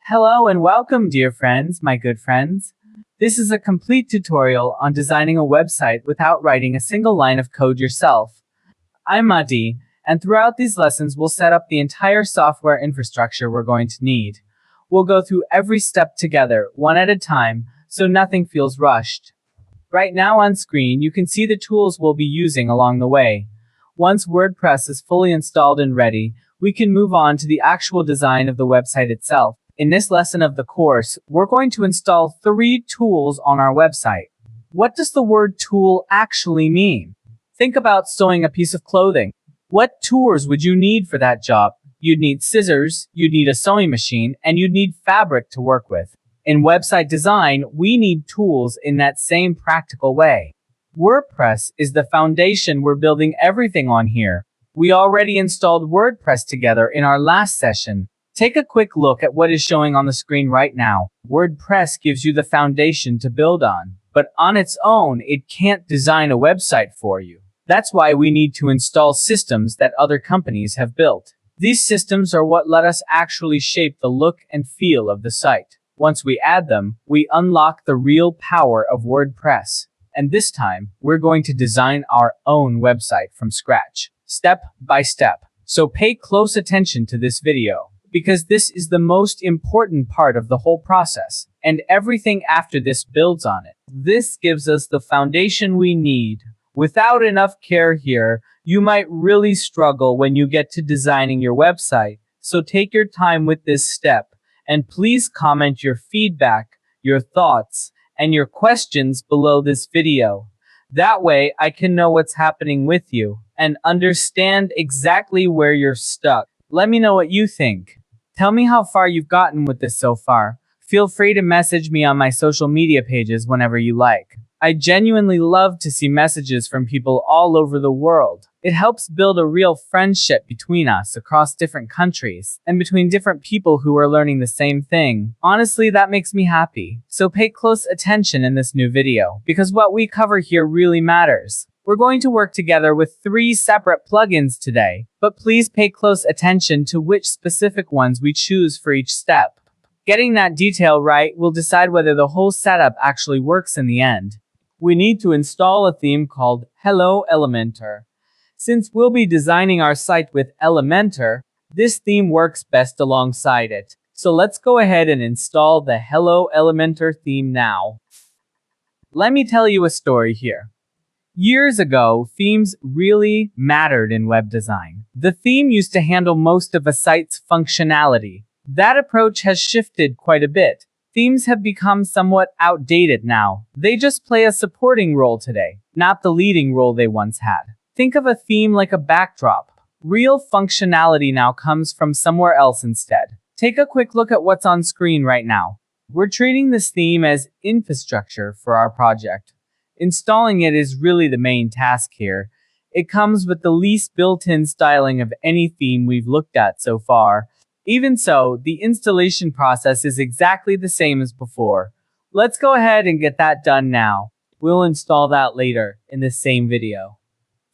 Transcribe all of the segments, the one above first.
Hello and welcome, dear friends, my good friends. This is a complete tutorial on designing a website without writing a single line of code yourself. I'm Madi, and throughout these lessons we'll set up the entire software infrastructure we're going to need. We'll go through every step together, one at a time, so nothing feels rushed. Right now on screen you can see the tools we'll be using along the way. Once WordPress is fully installed and ready, we can move on to the actual design of the website itself. In this lesson of the course, we're going to install 3 tools on our website. What does the word tool actually mean? Think about sewing a piece of clothing. What tools would you need for that job? You'd need scissors, you'd need a sewing machine, and you'd need fabric to work with. In website design, we need tools in that same practical way. WordPress is the foundation we're building everything on here. We already installed WordPress together in our last session. Take a quick look at what is showing on the screen right now. WordPress gives you the foundation to build on, but on its own, it can't design a website for you. That's why we need to install systems that other companies have built. These systems are what let us actually shape the look and feel of the site. Once we add them, we unlock the real power of WordPress. And this time, we're going to design our own website from scratch, step by step. So pay close attention to this video, because this is the most important part of the whole process, and everything after this builds on it. This gives us the foundation we need. Without enough care here, you might really struggle when you get to designing your website, so take your time with this step, and please comment your feedback, your thoughts, and your questions below this video. That way, I can know what's happening with you, and understand exactly where you're stuck. Let me know what you think. Tell me how far you've gotten with this so far. Feel free to message me on my social media pages whenever you like. I genuinely love to see messages from people all over the world. It helps build a real friendship between us across different countries, and between different people who are learning the same thing. Honestly, that makes me happy. So pay close attention in this new video, because what we cover here really matters. We're going to work together with 3 separate plugins today, but please pay close attention to which specific ones we choose for each step. Getting that detail right will decide whether the whole setup actually works in the end. We need to install a theme called Hello Elementor. Since we'll be designing our site with Elementor, this theme works best alongside it. So let's go ahead and install the Hello Elementor theme now. Let me tell you a story here. Years ago, themes really mattered in web design. The theme used to handle most of a site's functionality. That approach has shifted quite a bit. Themes have become somewhat outdated now. They just play a supporting role today, not the leading role they once had. Think of a theme like a backdrop. Real functionality now comes from somewhere else instead. Take a quick look at what's on screen right now. We're treating this theme as infrastructure for our project. Installing it is really the main task here. It comes with the least built-in styling of any theme we've looked at so far. Even so, the installation process is exactly the same as before. Let's go ahead and get that done now. We'll install that later in the same video.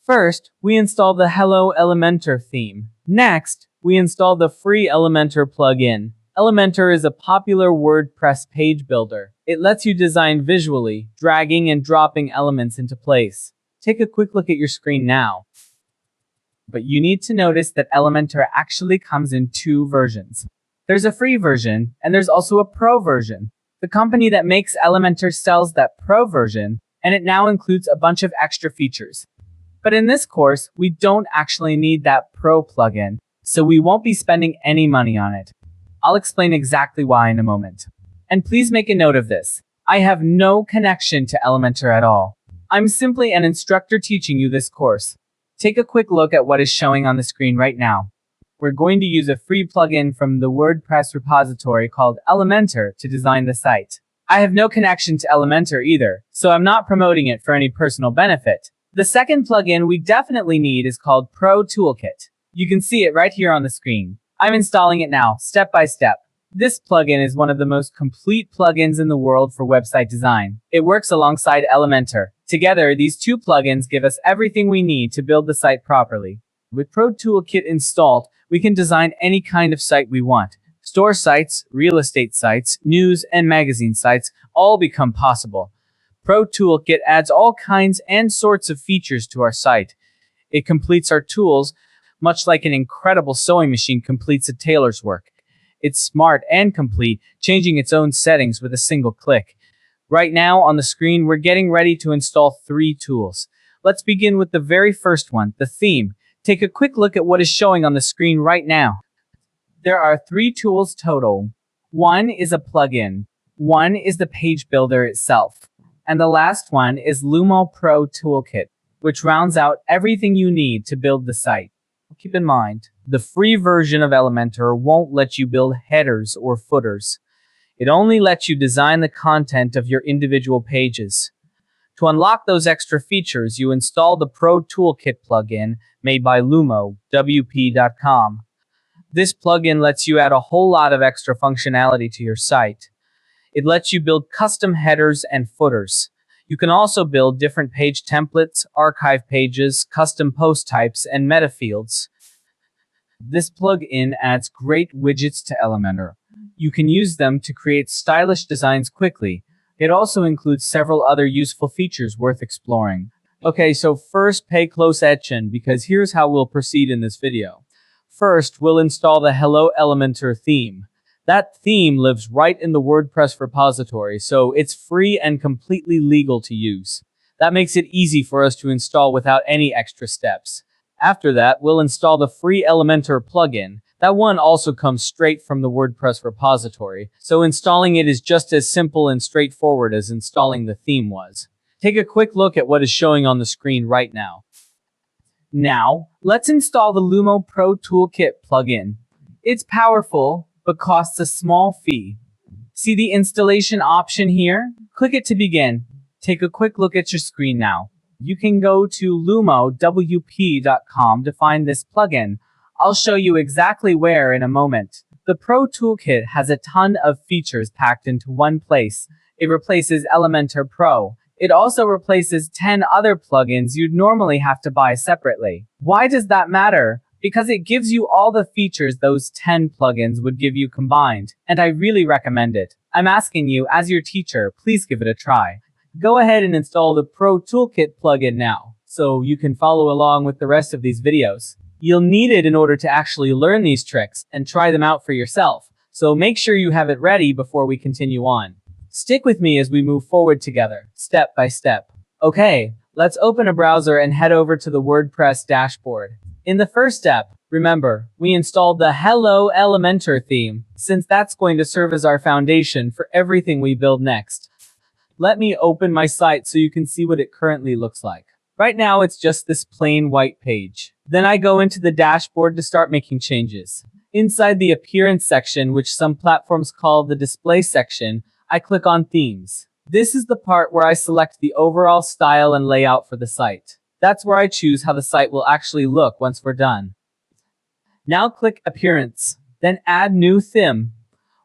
First, we install the Hello Elementor theme. Next, we install the free Elementor plugin. Elementor is a popular WordPress page builder. It lets you design visually, dragging and dropping elements into place. Take a quick look at your screen now. But you need to notice that Elementor actually comes in 2 versions. There's a free version, and there's also a pro version. The company that makes Elementor sells that pro version, and it now includes a bunch of extra features. But in this course, we don't actually need that pro plugin, so we won't be spending any money on it. I'll explain exactly why in a moment. And please make a note of this. I have no connection to Elementor at all. I'm simply an instructor teaching you this course. Take a quick look at what is showing on the screen right now. We're going to use a free plugin from the WordPress repository called Elementor to design the site. I have no connection to Elementor either, so I'm not promoting it for any personal benefit. The second plugin we definitely need is called Pro Toolkit. You can see it right here on the screen. I'm installing it now, step by step. This plugin is one of the most complete plugins in the world for website design. It works alongside Elementor. Together, these 2 plugins give us everything we need to build the site properly. With Pro Toolkit installed, we can design any kind of site we want. Store sites, real estate sites, news, and magazine sites all become possible. Pro Toolkit adds all kinds and sorts of features to our site. It completes our tools, much like an incredible sewing machine completes a tailor's work. It's smart and complete, changing its own settings with a single click. Right now on the screen, we're getting ready to install 3 tools. Let's begin with the very first one, the theme. Take a quick look at what is showing on the screen right now. There are 3 tools total. One is a plugin. One is the page builder itself. And the last one is Lumo Pro Toolkit, which rounds out everything you need to build the site. Keep in mind, the free version of Elementor won't let you build headers or footers. It only lets you design the content of your individual pages. To unlock those extra features, you install the Pro Toolkit plugin made by Lumo, WP.com. This plugin lets you add a whole lot of extra functionality to your site. It lets you build custom headers and footers. You can also build different page templates, archive pages, custom post types, and meta fields. This plugin adds great widgets to Elementor. You can use them to create stylish designs quickly. It also includes several other useful features worth exploring. Okay, so first pay close attention because here's how we'll proceed in this video. First, we'll install the Hello Elementor theme. That theme lives right in the WordPress repository, so it's free and completely legal to use. That makes it easy for us to install without any extra steps. After that, we'll install the free Elementor plugin. That one also comes straight from the WordPress repository, so installing it is just as simple and straightforward as installing the theme was. Take a quick look at what is showing on the screen right now. Now, let's install the Lumo Pro Toolkit plugin. It's powerful, but costs a small fee. See the installation option here? Click it to begin. Take a quick look at your screen now. You can go to lumowp.com to find this plugin. I'll show you exactly where in a moment. The Pro Toolkit has a ton of features packed into one place. It replaces Elementor Pro. It also replaces 10 other plugins you'd normally have to buy separately. Why does that matter? Because it gives you all the features those 10 plugins would give you combined, and I really recommend it. I'm asking you, as your teacher, please give it a try. Go ahead and install the Pro Toolkit plugin now, so you can follow along with the rest of these videos. You'll need it in order to actually learn these tricks and try them out for yourself, so make sure you have it ready before we continue on. Stick with me as we move forward together, step by step. Okay, let's open a browser and head over to the WordPress dashboard. In the first step, remember, we installed the Hello Elementor theme, since that's going to serve as our foundation for everything we build next. Let me open my site so you can see what it currently looks like. Right now, it's just this plain white page. Then I go into the dashboard to start making changes. Inside the Appearance section, which some platforms call the Display section, I click on Themes. This is the part where I select the overall style and layout for the site. That's where I choose how the site will actually look once we're done. Now click Appearance, then Add New Theme.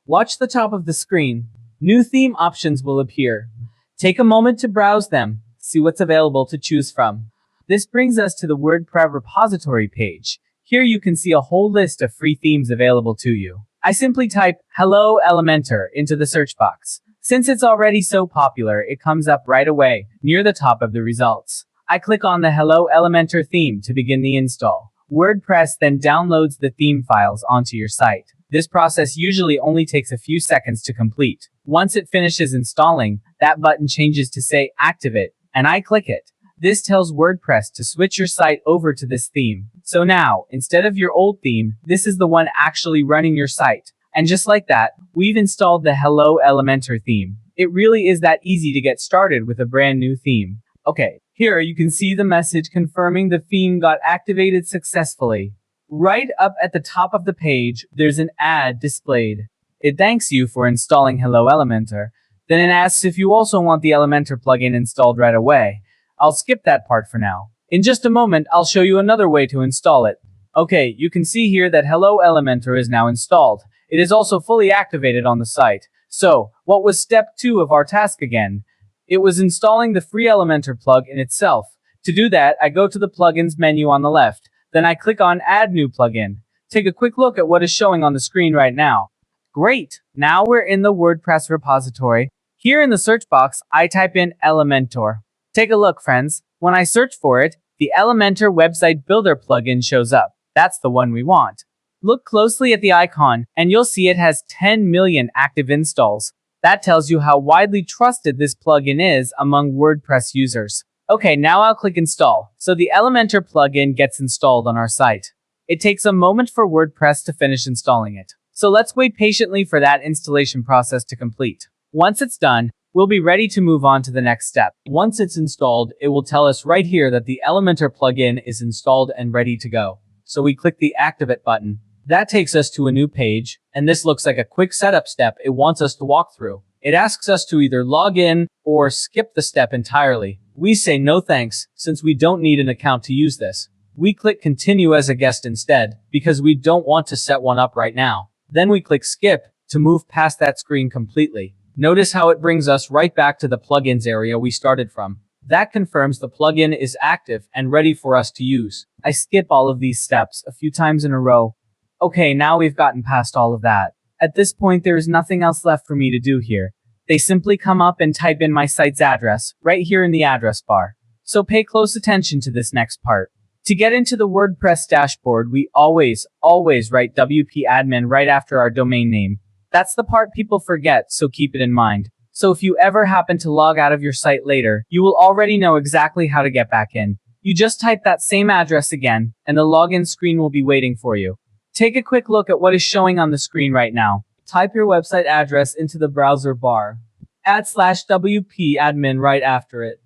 Watch the top of the screen. New theme options will appear. Take a moment to browse them, see what's available to choose from. This brings us to the WordPress repository page. Here you can see a whole list of free themes available to you. I simply type Hello Elementor into the search box. Since it's already so popular, it comes up right away, near the top of the results. I click on the Hello Elementor theme to begin the install. WordPress then downloads the theme files onto your site. This process usually only takes a few seconds to complete. Once it finishes installing, that button changes to say Activate, and I click it. This tells WordPress to switch your site over to this theme. So now, instead of your old theme, this is the one actually running your site. And just like that, we've installed the Hello Elementor theme. It really is that easy to get started with a brand new theme. Okay, here you can see the message confirming the theme got activated successfully. Right up at the top of the page, there's an ad displayed. It thanks you for installing Hello Elementor. Then it asks if you also want the Elementor plugin installed right away. I'll skip that part for now. In just a moment, I'll show you another way to install it. Okay, you can see here that Hello Elementor is now installed. It is also fully activated on the site. So, what was step 2 of our task again? It was installing the free Elementor plugin itself. To do that, I go to the Plugins menu on the left. Then I click on Add New Plugin. Take a quick look at what is showing on the screen right now. Great! Now we're in the WordPress repository. Here in the search box, I type in Elementor. Take a look, friends. When I search for it, the Elementor website builder plugin shows up. That's the one we want. Look closely at the icon, and you'll see it has 10 million active installs. That tells you how widely trusted this plugin is among WordPress users. Okay, now I'll click install, so the Elementor plugin gets installed on our site. It takes a moment for WordPress to finish installing it. So let's wait patiently for that installation process to complete. Once it's done, we'll be ready to move on to the next step. Once it's installed, it will tell us right here that the Elementor plugin is installed and ready to go. So we click the Activate button. That takes us to a new page, and this looks like a quick setup step it wants us to walk through. It asks us to either log in or skip the step entirely. We say no thanks, since we don't need an account to use this. We click Continue as a guest instead, because we don't want to set one up right now. Then we click Skip to move past that screen completely. Notice how it brings us right back to the plugins area we started from. That confirms the plugin is active and ready for us to use. I skip all of these steps a few times in a row. Okay, now we've gotten past all of that. At this point, there is nothing else left for me to do here. They simply come up and type in my site's address, right here in the address bar. So pay close attention to this next part. To get into the WordPress dashboard, we always write WP admin right after our domain name. That's the part people forget, so keep it in mind. So if you ever happen to log out of your site later, you will already know exactly how to get back in. You just type that same address again, and the login screen will be waiting for you. Take a quick look at what is showing on the screen right now. Type your website address into the browser bar. Add /WP admin right after it.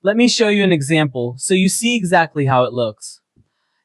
Let me show you an example so you see exactly how it looks.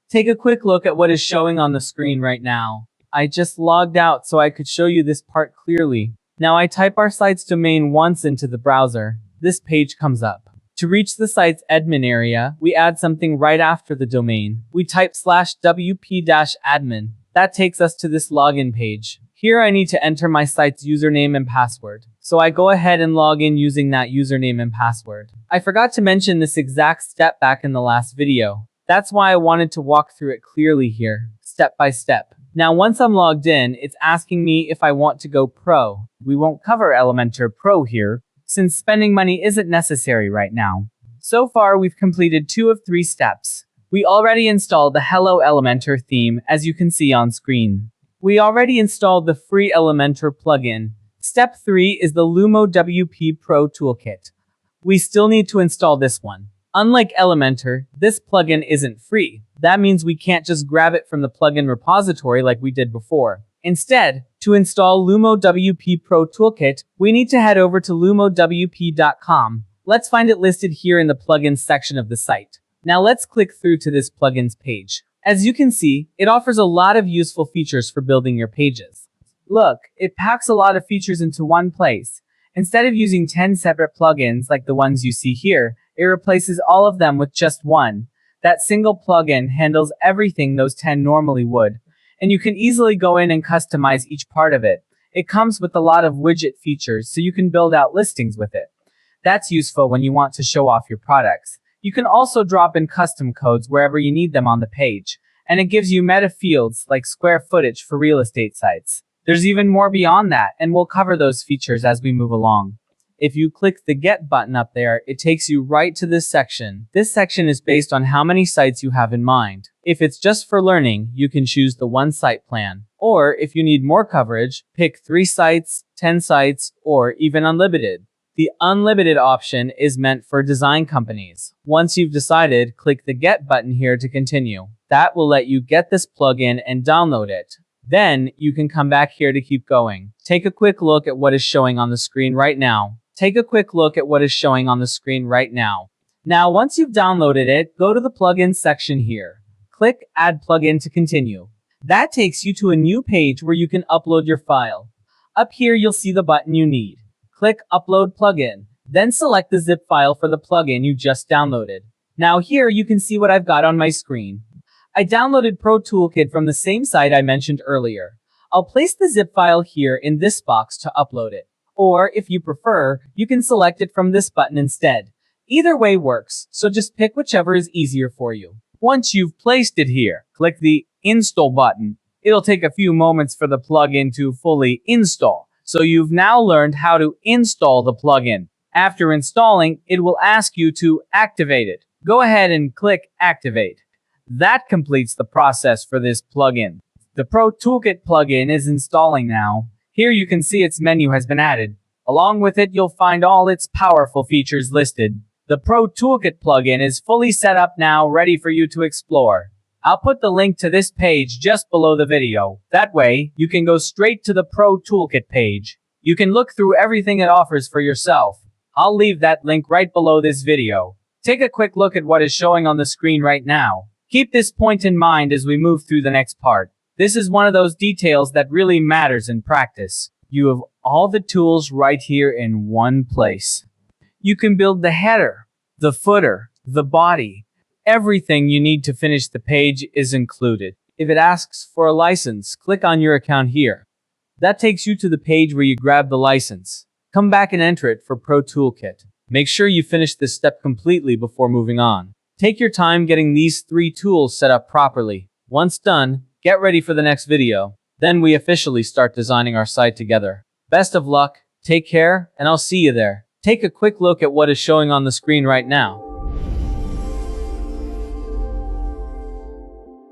Take a quick look at what is showing on the screen right now. I just logged out so I could show you this part clearly. Now I type our site's domain once into the browser. This page comes up. To reach the site's admin area, we add something right after the domain. We type /WP-admin. That takes us to this login page. Here I need to enter my site's username and password. So I go ahead and log in using that username and password. I forgot to mention this exact step back in the last video. That's why I wanted to walk through it clearly here, step by step. Now once I'm logged in, it's asking me if I want to go pro. We won't cover Elementor Pro here, since spending money isn't necessary right now. So far, we've completed 2 of 3 steps. We already installed the Hello Elementor theme, as you can see on screen. We already installed the free Elementor plugin. Step 3 is the Lumo Pro Toolkit. We still need to install this one. Unlike Elementor, this plugin isn't free. That means we can't just grab it from the plugin repository like we did before. Instead, to install Lumo Pro Toolkit, we need to head over to lumowp.com. Let's find it listed here in the plugins section of the site. Now let's click through to this plugins page. As you can see, it offers a lot of useful features for building your pages. Look, it packs a lot of features into one place. Instead of using 10 separate plugins like the ones you see here, it replaces all of them with just one. That single plugin handles everything those 10 normally would. And you can easily go in and customize each part of it. It comes with a lot of widget features, so you can build out listings with it. That's useful when you want to show off your products. You can also drop in custom codes wherever you need them on the page. And it gives you meta fields like square footage for real estate sites. There's even more beyond that, and we'll cover those features as we move along. If you click the Get button up there, it takes you right to this section. This section is based on how many sites you have in mind. If it's just for learning, you can choose the 1-site plan. Or if you need more coverage, pick 3 sites, 10 sites, or even unlimited. The unlimited option is meant for design companies. Once you've decided, click the Get button here to continue. That will let you get this plugin and download it. Then you can come back here to keep going. Take a quick look at what is showing on the screen right now. Now, once you've downloaded it, go to the plugins section here. Click Add Plugin to continue. That takes you to a new page where you can upload your file. Up here, you'll see the button you need. Click Upload Plugin. Then select the zip file for the plugin you just downloaded. Now here, you can see what I've got on my screen. I downloaded Pro Toolkit from the same site I mentioned earlier. I'll place the zip file here in this box to upload it. Or, if you prefer, you can select it from this button instead. Either way works, so just pick whichever is easier for you. Once you've placed it here, click the Install button. It'll take a few moments for the plugin to fully install. So you've now learned how to install the plugin. After installing, it will ask you to activate it. Go ahead and click Activate. That completes the process for this plugin. The Pro Toolkit plugin is installing now. Here you can see its menu has been added. Along with it, you'll find all its powerful features listed. The Pro Toolkit plugin is fully set up now, ready for you to explore. I'll put the link to this page just below the video. That way, you can go straight to the Pro Toolkit page. You can look through everything it offers for yourself. I'll leave that link right below this video. Take a quick look at what is showing on the screen right now. Keep this point in mind as we move through the next part. This is one of those details that really matters in practice. You have all the tools right here in one place. You can build the header, the footer, the body. Everything you need to finish the page is included. If it asks for a license, click on your account here. That takes you to the page where you grab the license. Come back and enter it for Pro Toolkit. Make sure you finish this step completely before moving on. Take your time getting these 3 tools set up properly. Once done, get ready for the next video. Then we officially start designing our site together. Best of luck, take care, and I'll see you there. Take a quick look at what is showing on the screen right now.